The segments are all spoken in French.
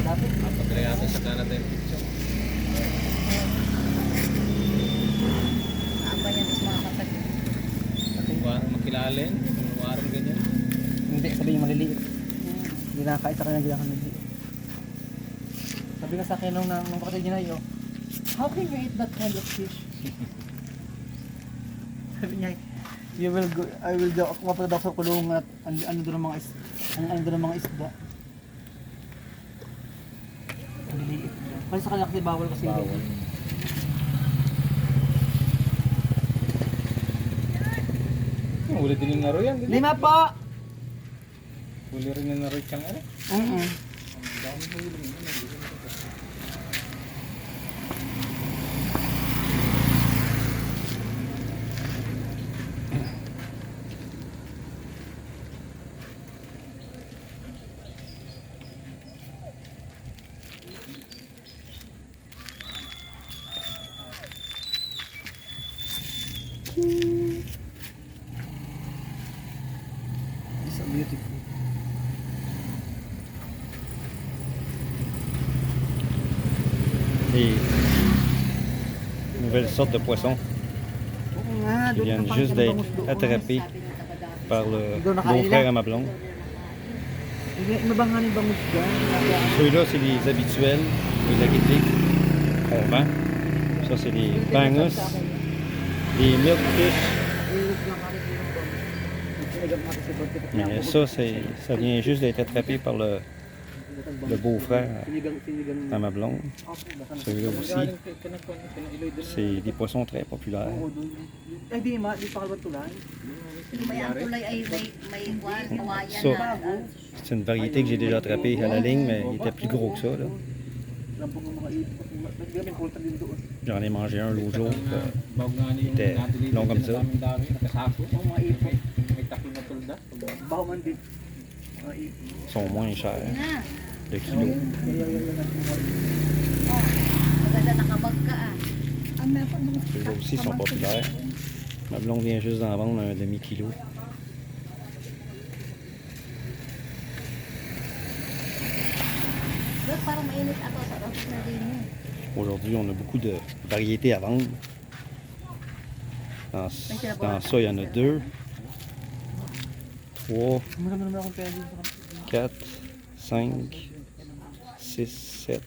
malapit. Apat na yata sa kanan tayong picture. Aba yan, mas mga kapag. Kung magkilalin, kung lumarang ganyan. Hindi, sabi yung maliliit. Hindi nakakain sa kanya, hindi ako maliliit. Sabi nga sa akin nung kapatid niya na yun, how can you eat that kind of fish? Sabi niya, you will go, I will go, kumapagod ako sa kulungan at ano doon ang mga isda. Maliliit. Kasi sa kanya kasi bawal kasi. Bawal. Uli din yung naro yan. 5 po! Uli rin yung naro siyang ano. Mm-mm. Ang dami mo yun. It's so beautiful. Et nouvelle sorte de poisson Oo nga, qui doon viennent kapag juste ang d'être bangus doon. attrapés par le Doon nakaila. beau-frère à ma blonde. Ano ba nga yung bangus dyan? Ceux-là, c'est les habituels, les agripliques, on vend. Ça, c'est les bangus, les milkfish. Mais ça, ça vient juste d'être attrapé par le beau-frère à ma blonde. Celui-là aussi, c'est des poissons très populaires. Ay, di pa kalawat tulay. May ang tulay ay may kawayan So, na. c'est une variété que j'ai déjà attrapée à la ligne, mais il était plus gros que ça, là. J'en ai mangé un l'autre jour. Était long comme ça. Baho man din. Ils sont moins chers, Na. le kilo. Oh, maganda nakabag ka ah. Ceux-là aussi sont populaires. Ma blonde vient juste d'en vendre un demi-kilo. Doon parang mainit ako sa office na din mo. Aujourd'hui, on a beaucoup de variétés à vendre. Dans ça, il y en a 2, 3, Marami naman akong pera dito. 4, 5, 6, 7.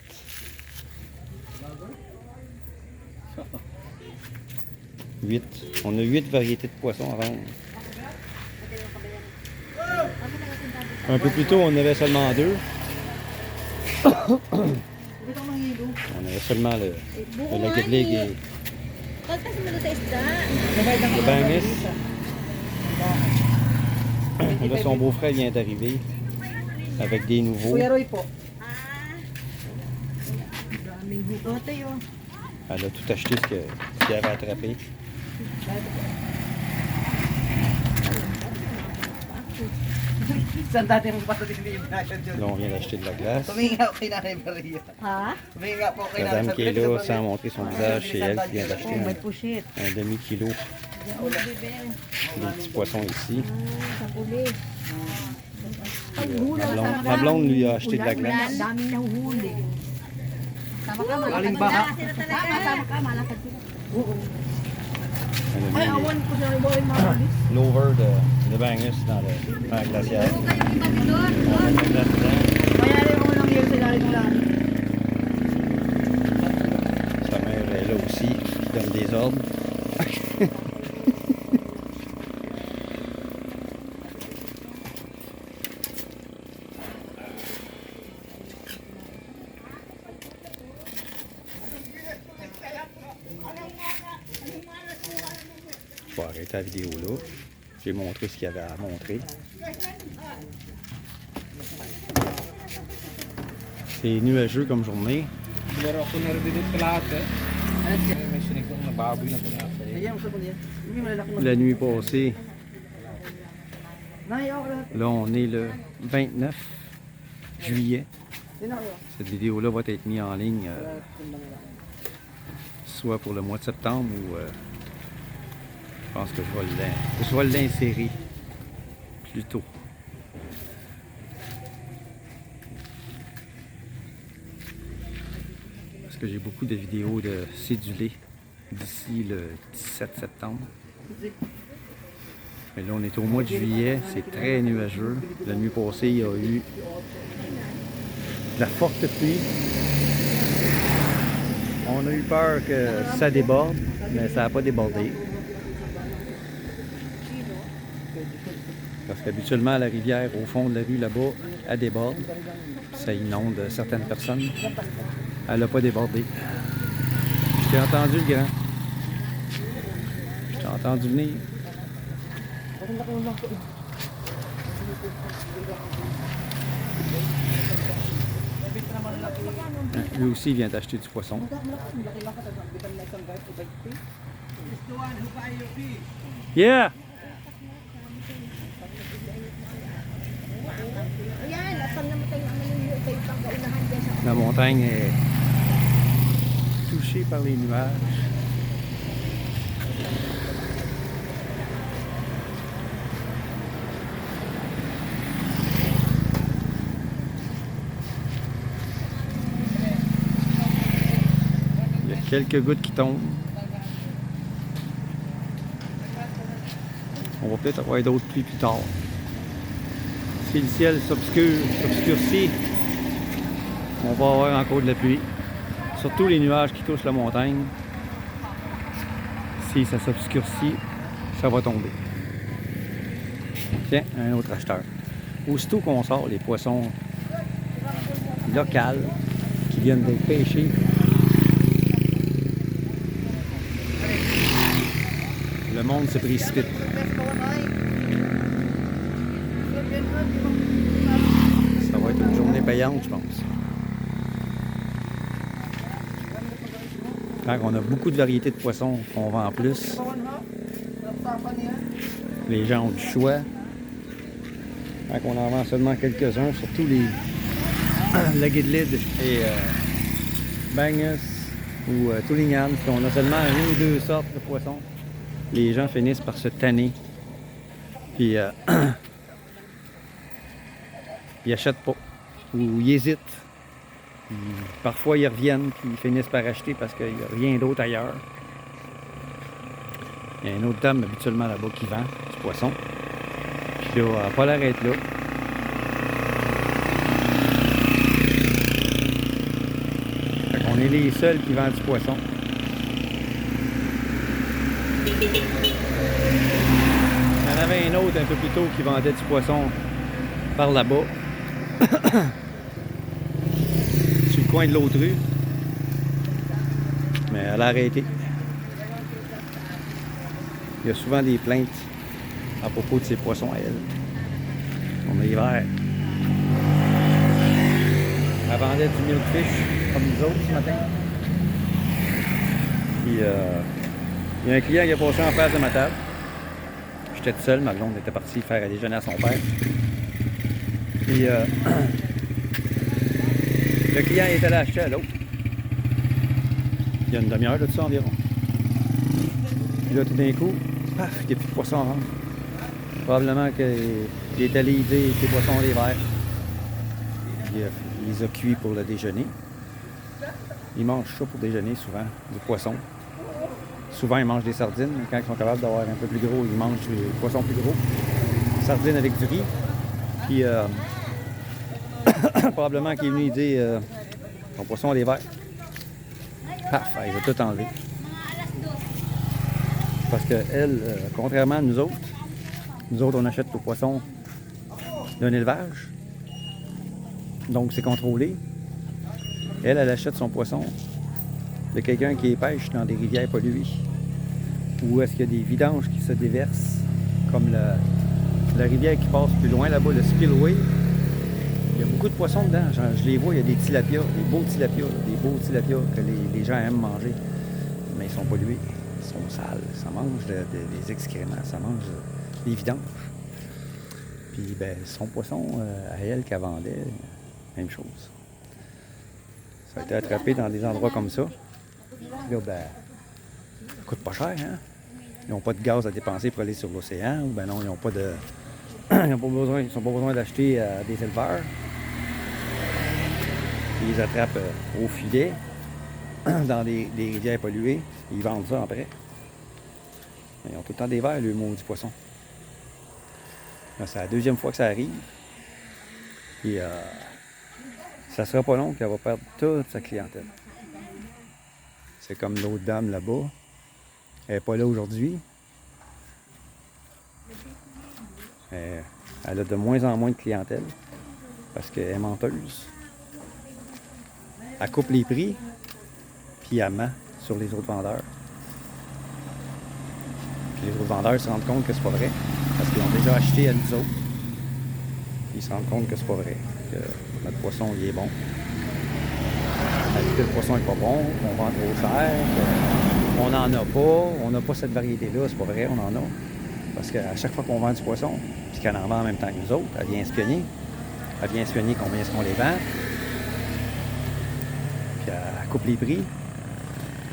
8. On a 8 variétés de poissons à vendre. Un peu plus tôt, on avait seulement 2. On avait seulement le Lucky League et Kaltas mo doon sa isda. le Bangus. Là, son beau-frère vient d'arriver avec des nouveaux. Kuya Roy po. Daming hugote yun. Elle a tout acheté ce qu'il avait attrapé. Saan dati mong pato din yung binasyan dyan? Là, on vient d'acheter de la glace. Tumingin nga ako kay Nanay Maria. Ha? Tumingin nga po kay La Nanay dame qui est là, sans montrer son visage, c'est elle qui vient d'acheter Oh, may pusit. un demi-kilo. Des petits poissons ici. Sa puli. Ma blonde lui a acheté de la glace. Daming nahuhuli. Sama ka, Aling malakad baha. sila talaga. Sama ka, malakad sila. Elle a Ay, mis awan ko sa boy mga l'over de Bangus dans la glacière. Huwag kayong iba doon. On met la glace dedans. Mayari ako ng year sa ilalim ng lahat. Sa mère est là aussi, qui donne des ordres. Je vais arrêter la vidéo là. J'ai montré ce qu'il y avait à montrer. C'est nuageux comme journée. Pero ako na rin dito sa lahat eh. May sinig kong nababoy na pinasa eh. Ayan, usap ko niya. Hindi malalaki mo. La nuit passée, Nay, ako lahat. là on est le 29 juillet. Sino kayo? Cette vidéo-là va être mise en ligne soit pour le mois de septembre ou je pense que je vais l'insérer plus tôt. que j'ai beaucoup de vidéos de cédulés d'ici le 17 septembre. Mais là, on est au mois de juillet, c'est très nuageux. La nuit passée, il y a eu de la forte pluie. On a eu peur que ça déborde, mais ça n'a pas débordé. Parce qu'habituellement, la rivière, au fond de la rue, là-bas, elle déborde. Ça inonde certaines personnes. Elle n'a pas débordé. Je t'ai entendu, le grand. Je t'ai entendu venir. Lui aussi, il vient d'acheter du poisson. Yeah! La montagne est touchée par les nuages. Il y a quelques gouttes qui tombent. On va peut-être avoir d'autres pluies plus tard. Si le ciel s'obscurcit, on va avoir encore de la pluie. Surtout les nuages qui touchent la montagne. Si ça s'obscurcit, ça va tomber. Tiens, un autre acheteur. Aussitôt qu'on sort les poissons locaux qui viennent d'être pêchés, le monde se précipite. Ça va être une journée payante, je pense. Quand on a beaucoup de variétés de poissons qu'on vend en plus, les gens ont du choix. Quand on en vend seulement quelques-uns, surtout les Lagidlid et Bangus ou Tulingan, si on a seulement une ou deux sortes de poissons, les gens finissent par se tanner. Puis ils n'achètent pas ou ils hésitent. Puis, parfois ils reviennent puis ils finissent par acheter parce qu'il n'y a rien d'autre ailleurs. Il y a une autre dame habituellement là-bas qui vend du poisson. Puis là, elle n'a pas l'air d'être là. Fait qu'on est les seuls qui vendent du poisson. Il y en avait un autre un peu plus tôt qui vendait du poisson par là-bas. Sur le coin de l'autre rue. Mais elle a arrêté. Il y a souvent des plaintes à propos de ces poissons à elle. On est hiver. Elle vendait du milkfish comme nous autres ce matin. Puis il y a un client qui a passé en face de ma table. J'étais tout seul, ma blonde était partie faire à déjeuner à son père. Puis le client est allé acheter à l'autre. Il y a une demi-heure de ça environ. Puis là, tout d'un coup, paf, il n'y a plus de poissons à vendre. Probablement qu'il est allé aider ses poissons à l'hiver. Il les a cuits pour le déjeuner. Ils mangent ça pour déjeuner souvent, du poisson. Souvent, ils mangent des sardines, mais quand ils sont capables d'avoir un peu plus gros, ils mangent des poissons plus gros. Sardines avec du riz. Puis, probablement qu'il est venu aider son poisson à l'hiver. Paf, il va tout enlever. Parce qu'elle, contrairement à nous autres, on achète nos poissons d'un élevage. Donc, c'est contrôlé. Elle achète son poisson de quelqu'un qui les pêche dans des rivières polluées. Ou est-ce qu'il y a des vidanges qui se déversent, comme la rivière qui passe plus loin là-bas, le Spillway. Il y a beaucoup de poissons dedans. Je les vois, il y a des tilapias, des beaux tilapias que les gens aiment manger. Mais ils sont pollués, ils sont sales. Ça mange des excréments, ça mange des vidanges. Puis, ben, son poisson, à elle qu'elle vendait, même chose. Ça a été attrapé dans des endroits comme ça. Puis là, ben, ça coûte pas cher, hein? Ils n'ont pas de gaz à dépenser pour aller sur l'océan, ou ben non, ils n'ont pas de. Ils n'ont pas besoin d'acheter des éleveurs. Ils les attrapent au filet. dans des rivières polluées. Ils vendent ça après. Ils ont tout le temps des verres, le maudit poisson. Là, c'est la deuxième fois que ça arrive. Et ça sera pas long qu'elle va perdre toute sa clientèle. C'est comme l'autre dame là-bas. Elle n'est pas là aujourd'hui. Elle a de moins en moins de clientèle parce qu'elle est menteuse. Elle coupe les prix, puis elle ment sur les autres vendeurs. Puis les autres vendeurs se rendent compte que c'est pas vrai parce qu'ils ont déjà acheté à nous autres. Ils se rendent compte que c'est pas vrai, que notre poisson il est bon. Elle dit que le poisson est pas bon, qu'on vend trop cher, qu'on n'en a pas, on n'a pas cette variété-là, c'est pas vrai, on en a. Parce qu'à chaque fois qu'on vend du poisson, puis qu'elle en vend en même temps que nous autres, elle vient espionner. Elle vient espionner combien est-ce qu'on les vend. Puis elle coupe les prix.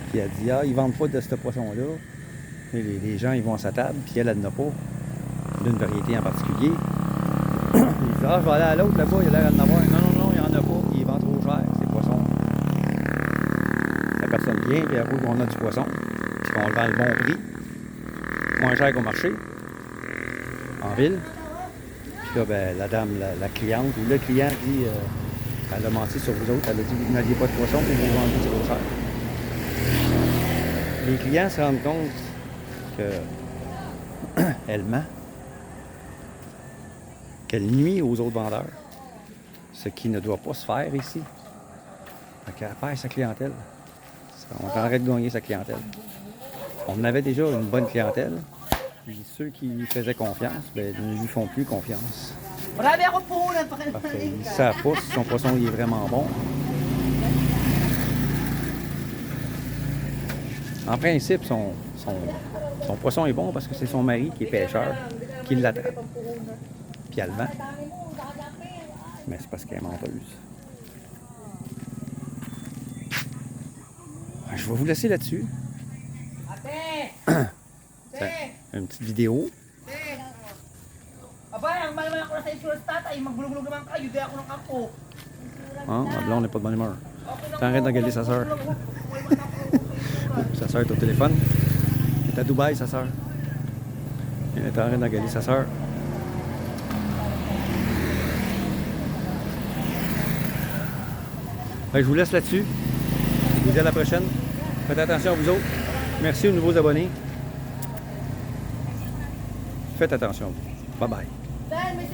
Puis elle dit, ah, ils vendent pas de ce poisson-là. Et les gens, ils vont à sa table, puis elle n'a pas d'une variété en particulier. Ils disent, ah, je vais aller à l'autre là-bas, il a l'air d'en avoir. Non, non, non, il n'y en a pas, puis ils vendent trop cher, ces poissons. La personne vient, puis elle avoue qu'on a du poisson, puis qu'on le vend le bon prix, moins cher qu'au marché, en ville. Puis là, ben, la dame, la cliente, ou le client dit, elle a menti sur vous autres, elle a dit, vous n'aviez pas de poisson, puis vous vendez trop cher. Les clients se rendent compte qu'elle ment, qu'elle nuit aux autres vendeurs, ce qui ne doit pas se faire ici. Donc, elle perd sa clientèle. On arrête de gagner sa clientèle. On avait déjà une bonne clientèle, puis ceux qui lui faisaient confiance, ben, ne lui font plus confiance. Parce qu'ils ne savent pas si son poisson il est vraiment bon. En principe, son poisson est bon parce que c'est son mari qui est pêcheur, qui l'attrape. Puis elle le vend. Mais c'est parce qu'elle est menteuse. Je vais vous laisser là-dessus. C'est une petite vidéo. Ah, ma blonde n'est pas de bonne humeur. T'arrêtes d'engueuler sa soeur. Sa soeur est au téléphone. Elle est à Dubaï, sa soeur. Elle est en train d'engueuler sa soeur. Je vous laisse là-dessus. Je vous dis à la prochaine. Faites attention à vous autres. Merci aux nouveaux abonnés. Faites attention. Bye bye.